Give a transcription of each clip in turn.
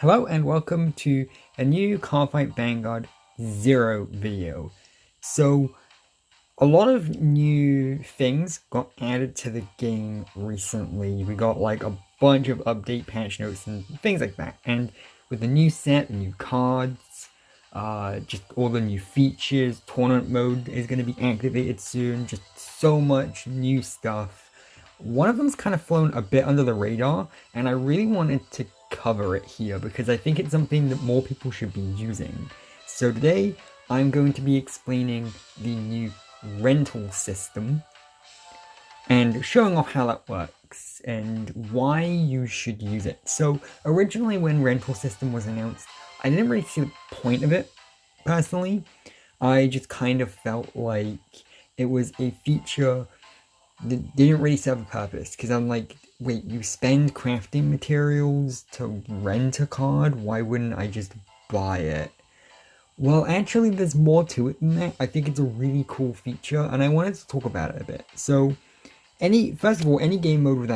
Hello and welcome to a new Cardfight Vanguard 0 video. So, a lot of new things got added to the game recently. We got like a bunch of update patch notes and things like that. And with the new set, the new cards, just all the new features, tournament mode is going to be activated soon, just so much new stuff. One of them's kind of flown a bit under the radar, and I really wanted to cover it here because I think it's something that more people should be using. So today, I'm going to be explaining the new rental system and showing off how that works and why you should use it. So originally when rental system was announced, I didn't really see the point of it, personally. I just kind of felt like it was a feature that didn't really serve a purpose, because I'm like, wait, you spend crafting materials to rent a card? Why wouldn't I just buy it? Well, actually, there's more to it than that. I think it's a really cool feature, and I wanted to talk about it a bit. So, first of all, any game mode with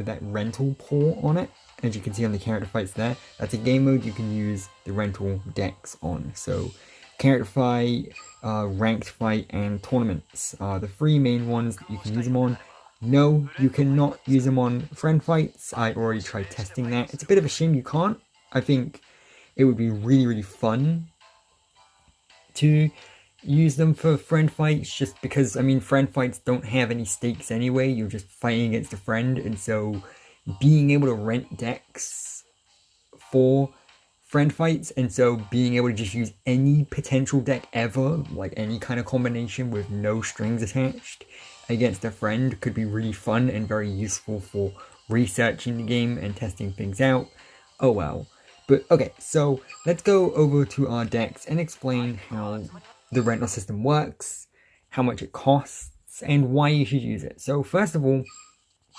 that rental port on it, as you can see on the character fights there, that's a game mode you can use the rental decks on. So, character fight, ranked fight, and tournaments are the three main ones that you can use them on. No, you cannot use them on friend fights. I already tried testing that. It's a bit of a shame you can't. I think it would be really, really fun to use them for friend fights, just because, I mean, friend fights don't have any stakes anyway. You're just fighting against a friend, and so being able to rent decks for friend fights, and so being able to just use any potential deck ever, like any kind of combination with no strings attached against a friend, could be really fun and very useful for researching the game and testing things out. Oh well. But okay, so let's go over to our decks and explain how the rental system works, how much it costs, and why you should use it. So first of all,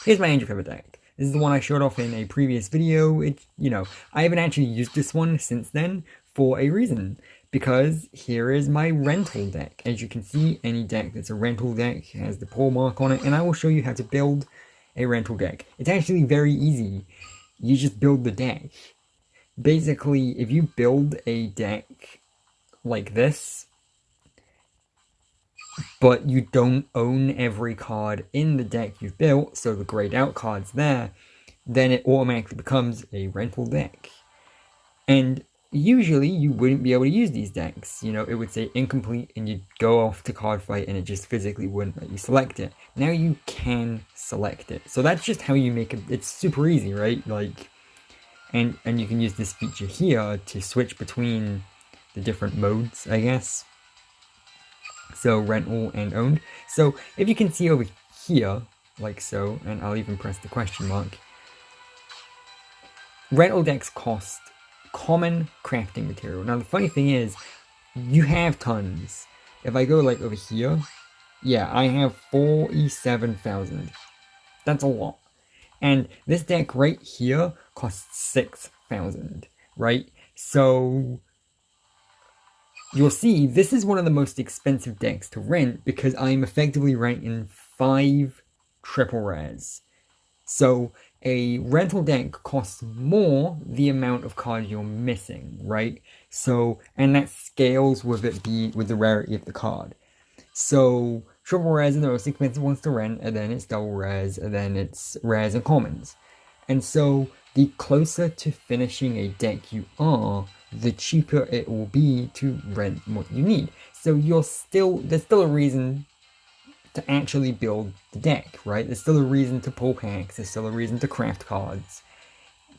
here's my Angel Feather deck. This is the one I showed off in a previous video. I haven't actually used this one since then for a reason, because here is my rental deck. As you can see, any deck that's a rental deck has the paw mark on it, and I will show you how to build a rental deck. It's actually very easy. You just build the deck. Basically, if you build a deck like this, but you don't own every card in the deck you've built, so the grayed out card's there, then it automatically becomes a rental deck. And usually you wouldn't be able to use these decks. You know, it would say incomplete, and you'd go off to Cardfight and it just physically wouldn't let you select it. Now you can select it. So that's just how you make it. It's super easy, right? Like, and you can use this feature here to switch between the different modes, I guess. So rental and owned. So if you can see over here, like so, and I'll even press the question mark, rental decks cost common crafting material. Now the funny thing is, you have tons. If I go like over here, yeah, I have 47,000. That's a lot. And this deck right here costs 6,000, right? So you'll see this is one of the most expensive decks to rent, because I'm effectively renting 5 triple rares. So a rental deck costs more the amount of cards you're missing, right? So, and that scales with the rarity of the card. So triple rares are the most expensive ones to rent, and then it's double rares, and then it's rares and commons. And so the closer to finishing a deck you are, the cheaper it will be to rent what you need. So there's still a reason to actually build the deck, right? There's still a reason to pull packs, there's still a reason to craft cards.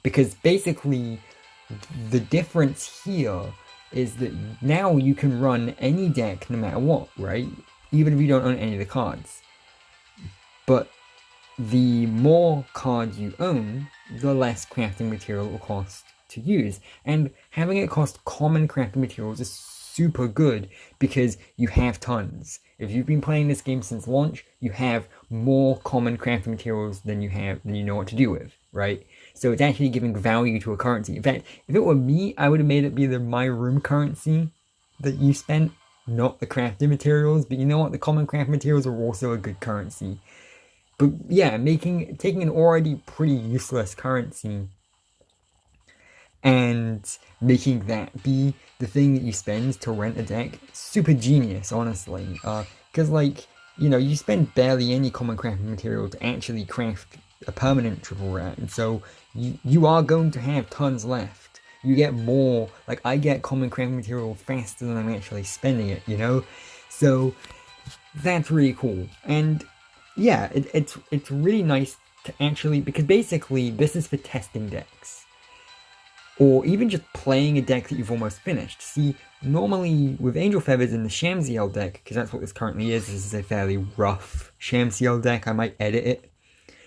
Because basically, the difference here is that now you can run any deck no matter what, right? Even if you don't own any of the cards. But the more cards you own, the less crafting material it will cost to use. And having it cost common crafting materials is super good, because you have tons. If you've been playing this game since launch, you have more common crafting materials than you know what to do with, right? So it's actually giving value to a currency. In fact, if it were me, I would have made it be my room currency that you spent, not the crafting materials. But you know what? The common crafting materials are also a good currency. But yeah, taking an already pretty useless currency and making that be the thing that you spend to rent a deck, super genius, honestly. Because, like, you know, you spend barely any common crafting material to actually craft a permanent triple rare, and so you are going to have tons left. You get more, like, I get common crafting material faster than I'm actually spending it, you know? So, that's really cool. And, yeah, it's really nice to actually, because basically, this is for testing decks. Or even just playing a deck that you've almost finished. See, normally with Angel Feathers in the Shamsiel deck, because that's what this currently is, this is a fairly rough Shamsiel deck, I might edit it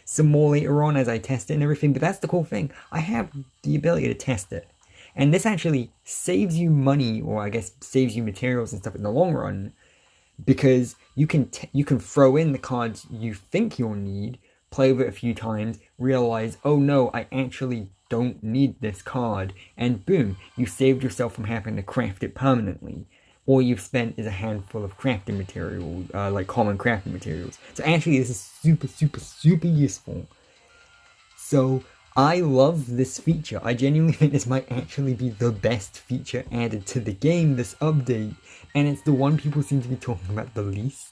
some more later on as I test it and everything, but that's the cool thing. I have the ability to test it. And this actually saves you money, or I guess saves you materials and stuff in the long run, because you can throw in the cards you think you'll need, play with it a few times, realize, oh no, I actually don't need this card, and boom, you saved yourself from having to craft it permanently. All you've spent is a handful of crafting materials, like common crafting materials. So actually, this is super, super, super useful. So I love this feature. I genuinely think this might actually be the best feature added to the game this update, and it's the one people seem to be talking about the least.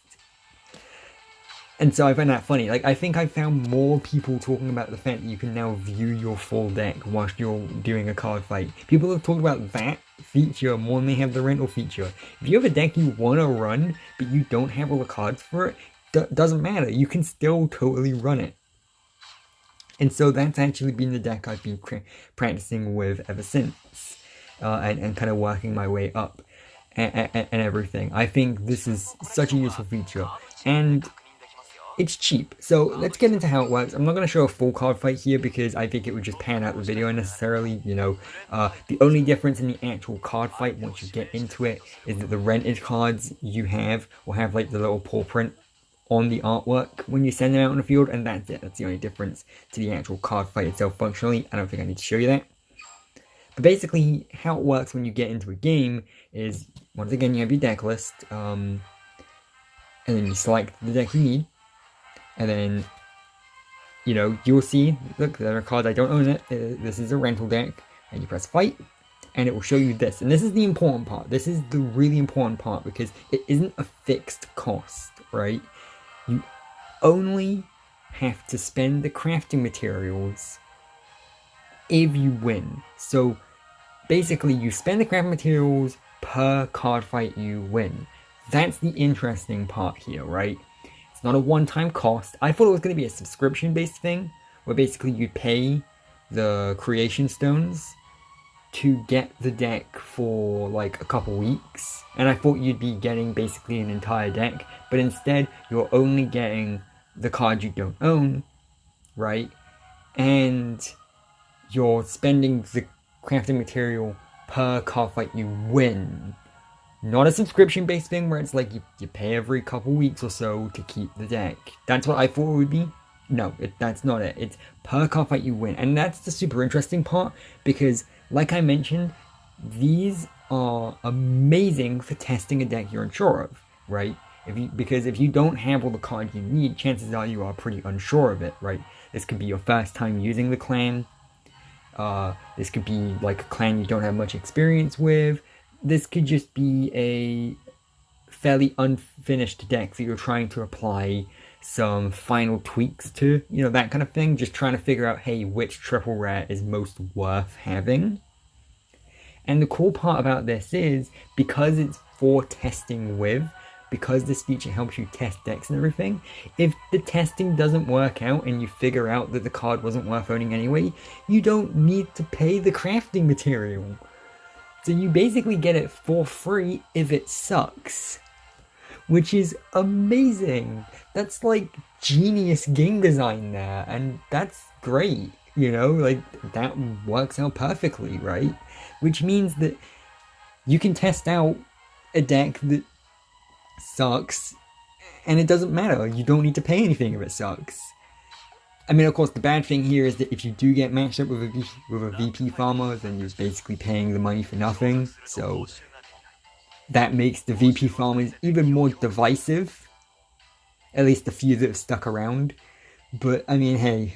And so I find that funny. Like, I think I found more people talking about the fact that you can now view your full deck whilst you're doing a card fight. People have talked about that feature more than they have the rental feature. If you have a deck you want to run, but you don't have all the cards for it, doesn't matter. You can still totally run it. And so that's actually been the deck I've been practicing with ever since. And kind of working my way up and everything. I think this is such a useful feature. And it's cheap. So let's get into how it works. I'm not going to show a full card fight here because I think it would just pan out the video unnecessarily, you know. The only difference in the actual card fight once you get into it is that the rented cards you have will have like the little paw print on the artwork when you send them out on the field, and that's it. That's the only difference to the actual card fight itself functionally. I don't think I need to show you that. But basically, how it works when you get into a game is, once again, you have your deck list, and then you select the deck you need. And then, you know, you'll see, look, there are cards, I don't own it, this is a rental deck, and you press fight, and it will show you this. And this is the important part, this is the really important part, because it isn't a fixed cost, right? You only have to spend the crafting materials if you win. So, basically, you spend the crafting materials per card fight you win. That's the interesting part here, right? Not a one-time cost. I thought it was going to be a subscription-based thing, where basically you pay the creation stones to get the deck for like a couple weeks, and I thought you'd be getting basically an entire deck, but instead you're only getting the cards you don't own, right? And you're spending the crafting material per card fight you win. Not a subscription-based thing where it's like you pay every couple weeks or so to keep the deck. That's what I thought it would be. No, that's not it. It's per card fight you win. And that's the super interesting part, because, like I mentioned, these are amazing for testing a deck you're unsure of, right? Because if you don't have all the cards you need, chances are you are pretty unsure of it, right? This could be your first time using the clan. This could be like a clan you don't have much experience with. This could just be a fairly unfinished deck that you're trying to apply some final tweaks to, you know, that kind of thing. Just trying to figure out, hey, which triple rare is most worth having. And the cool part about this is, because it's for testing with, because this feature helps you test decks and everything, if the testing doesn't work out and you figure out that the card wasn't worth owning anyway, you don't need to pay the crafting material. So you basically get it for free if it sucks, which is amazing. That's like genius game design there, and that's great, you know, like that works out perfectly, right? Which means that you can test out a deck that sucks, and it doesn't matter. You don't need to pay anything if it sucks. I mean, of course, the bad thing here is that if you do get matched up with a VP farmer, then you're basically paying the money for nothing. So that makes the VP farmers even more divisive. At least the few that have stuck around. But, I mean, hey,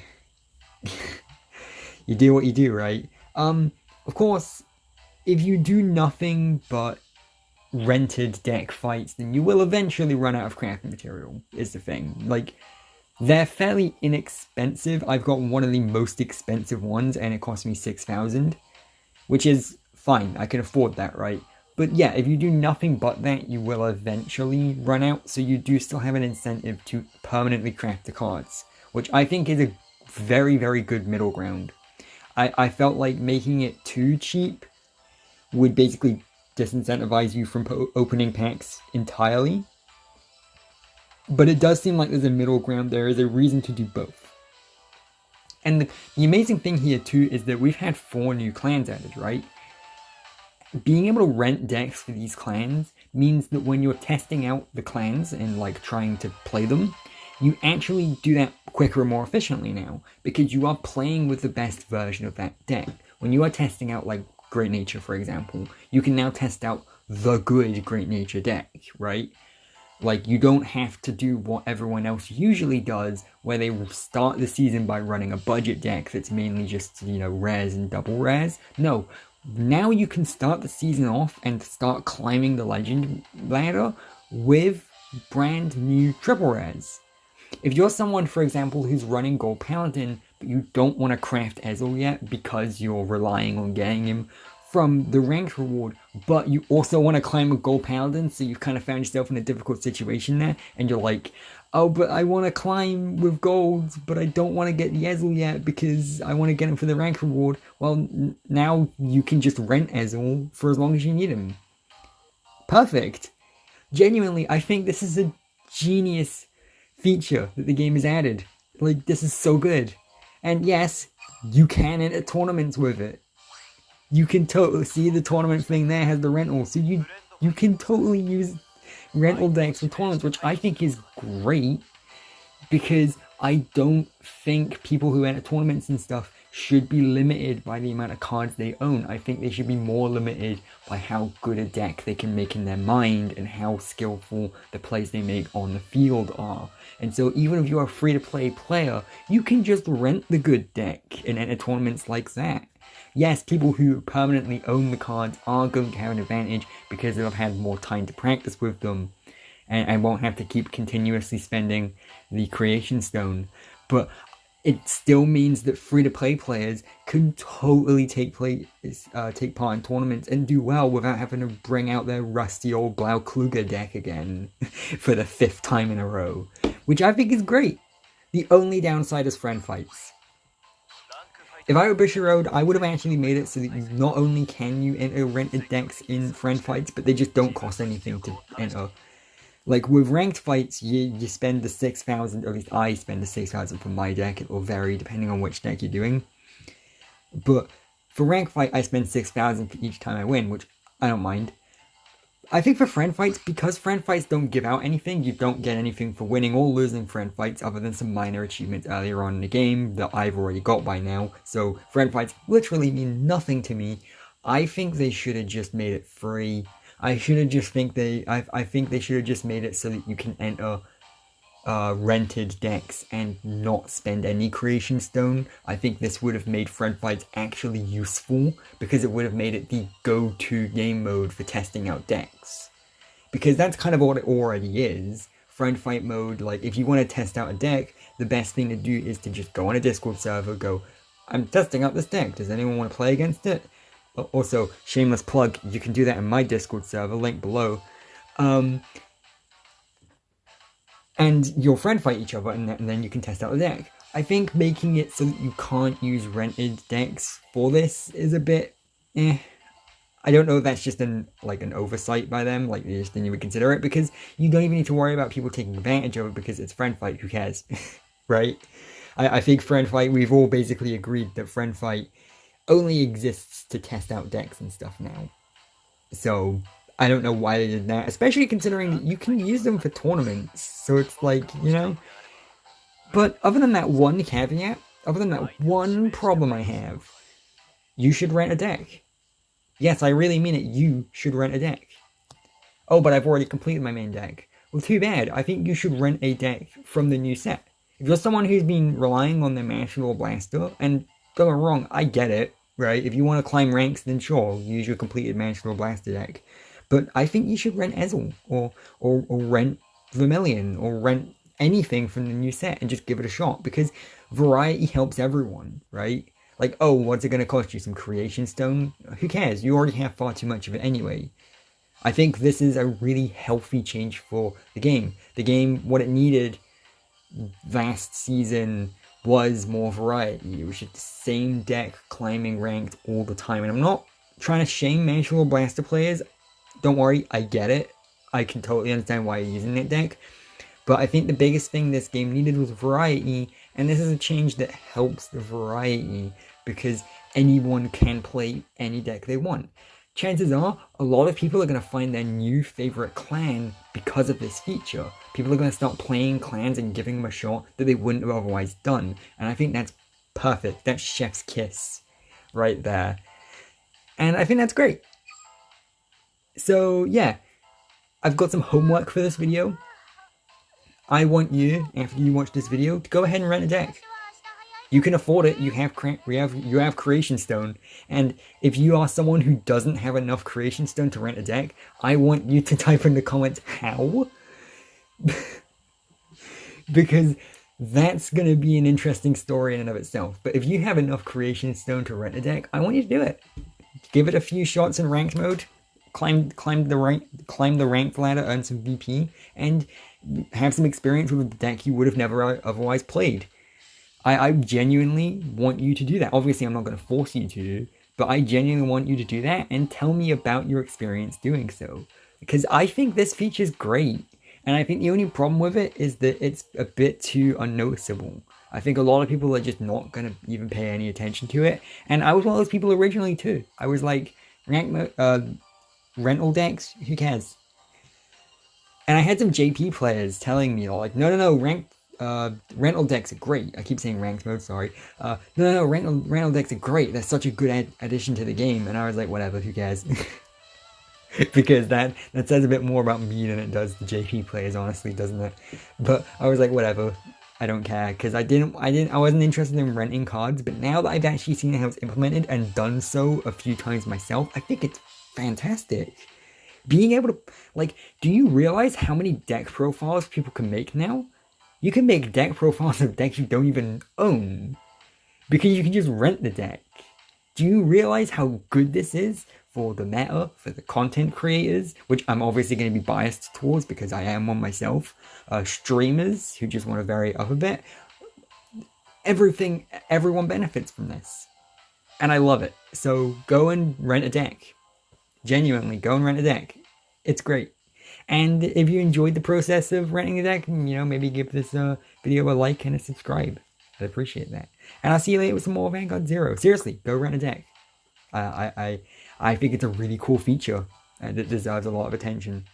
you do what you do, right? Of course, if you do nothing but rented deck fights, then you will eventually run out of crafting material, is the thing. Like, they're fairly inexpensive. I've got one of the most expensive ones, and it cost me 6,000, which is fine. I can afford that, right? But yeah, if you do nothing but that, you will eventually run out, so you do still have an incentive to permanently craft the cards, which I think is a very, very good middle ground. I felt like making it too cheap would basically disincentivize you from opening packs entirely. But it does seem like there's a middle ground. There is a reason to do both. And the amazing thing here too is that we've had 4 new clans added, right? Being able to rent decks for these clans means that when you're testing out the clans and like trying to play them, you actually do that quicker and more efficiently now, because you are playing with the best version of that deck. When you are testing out like Great Nature, for example, you can now test out the good Great Nature deck, right? Like, you don't have to do what everyone else usually does, where they start the season by running a budget deck that's mainly just, you know, rares and double rares. No, now you can start the season off and start climbing the legend ladder with brand new triple rares. If you're someone, for example, who's running Gold Paladin, but you don't want to craft Ezel yet because you're relying on getting him from the ranked reward, but you also want to climb a Gold Paladin, so you've kind of found yourself in a difficult situation there, and you're like, oh, but I want to climb with gold, but I don't want to get the Ezel yet because I want to get him for the rank reward. Well, now you can just rent Ezel for as long as you need him. Perfect. Genuinely, I think this is a genius feature that the game has added. Like, this is so good. And yes, you can enter tournaments with it. You can totally see the tournament thing there has the rental, so you can totally use rental decks for tournaments, which I think is great, because I don't think people who enter tournaments and stuff should be limited by the amount of cards they own. I think they should be more limited by how good a deck they can make in their mind and how skillful the plays they make on the field are. And so even if you're a free-to-play player, you can just rent the good deck and enter tournaments like that. Yes, people who permanently own the cards are going to have an advantage because they'll have had more time to practice with them and won't have to keep continuously spending the creation stone. But it still means that free-to-play players can totally take part in tournaments and do well without having to bring out their rusty old Blau Kluger deck again for the 5th time in a row, which I think is great. The only downside is friend fights. If I were Bushiroad, I would have actually made it so that you not only can you enter rented decks in friend fights, but they just don't cost anything to enter. Like, with ranked fights, you spend the 6,000, or at least I spend the 6,000 for my deck. It will vary depending on which deck you're doing. But for ranked fight, I spend 6,000 for each time I win, which I don't mind. I think for friend fights, because friend fights don't give out anything, you don't get anything for winning or losing friend fights other than some minor achievements earlier on in the game that I've already got by now. So friend fights literally mean nothing to me. I think they should have just made it free. I think they should have just made it so that you can enter rented decks and not spend any creation stone. I think this would have made friend fights actually useful, because it would have made it the go-to game mode for testing out decks. Because that's kind of what it already is. Friend fight mode, like, if you want to test out a deck, the best thing to do is to just go on a Discord server, go, I'm testing out this deck, does anyone want to play against it? Also, shameless plug, you can do that in my Discord server, link below. And you'll friend fight each other, and then you can test out the deck. I think making it so that you can't use rented decks for this is a bit I don't know if that's just an oversight by them, like they just didn't even consider it, because you don't even need to worry about people taking advantage of it because it's friend fight, who cares, right? I think friend fight, we've all basically agreed that friend fight only exists to test out decks and stuff now. So I don't know why they did that, especially considering that you can use them for tournaments, so it's like, you know. But other than that one caveat, other than that one problem I have, you should rent a deck. Yes, I really mean it, you should rent a deck. Oh, but I've already completed my main deck. Well, too bad. I think you should rent a deck from the new set. If you're someone who's been relying on their Master or Blaster, and don't get me wrong, I get it, right? If you want to climb ranks, then sure, use your completed Manticore Blaster deck. But I think you should rent Ezel, or rent Vermilion, or rent anything from the new set and just give it a shot, because variety helps everyone, right? Like, oh, what's it going to cost you? Some creation stone? Who cares? You already have far too much of it anyway. I think this is a really healthy change for the game. The game, what it needed last season was more variety. It was just the same deck climbing ranked all the time. And I'm not trying to shame Manticore Blaster players. Don't worry, I get it. I can totally understand why you're using that deck. But I think the biggest thing this game needed was variety, and this is a change that helps the variety because anyone can play any deck they want. Chances are, a lot of people are going to find their new favorite clan because of this feature. People are going to start playing clans and giving them a shot that they wouldn't have otherwise done. And I think that's perfect. That's chef's kiss right there. And I think that's great. So yeah, I've got some homework for this video. I want you, after you watch this video, to go ahead and rent a deck. You can afford it. You have Creation Stone, and if you are someone who doesn't have enough Creation Stone to rent a deck, I want you to type in the comments how, because that's going to be an interesting story in and of itself. But if you have enough Creation Stone to rent a deck, I want you to do it. Give it a few shots in ranked mode, climb the ranked ladder, earn some VP, and have some experience with a deck you would have never otherwise played. I genuinely want you to do that. Obviously, I'm not going to force you to, but I genuinely want you to do that and tell me about your experience doing so. Because I think this feature is great, and I think the only problem with it is that it's a bit too unnoticeable. I think a lot of people are just not going to even pay any attention to it, and I was one of those people originally too. I was like, rental decks, who cares? And I had some JP players telling me, like, no, rental decks are great. I keep saying ranked mode, sorry. No, rental decks are great. They're such a good addition to the game. And I was like, whatever, who cares? Because that says a bit more about me than it does the JP players, honestly, doesn't it? But I was like, whatever, I don't care, because I wasn't interested in renting cards. But now that I've actually seen how it's implemented and done so a few times myself, I think it's fantastic. Being able to, like, do you realize how many deck profiles people can make now? You can make deck profiles of decks you don't even own, because you can just rent the deck. Do you realize how good this is for the meta, for the content creators, which I'm obviously going to be biased towards because I am one myself, streamers who just want to vary up a bit? Everyone benefits from this. And I love it. So go and rent a deck. Genuinely, go and rent a deck. It's great. And if you enjoyed the process of renting a deck, maybe give this video a like and a subscribe. I'd appreciate that. And I'll see you later with some more Vanguard Zero. Seriously, go rent a deck. I think it's a really cool feature that deserves a lot of attention.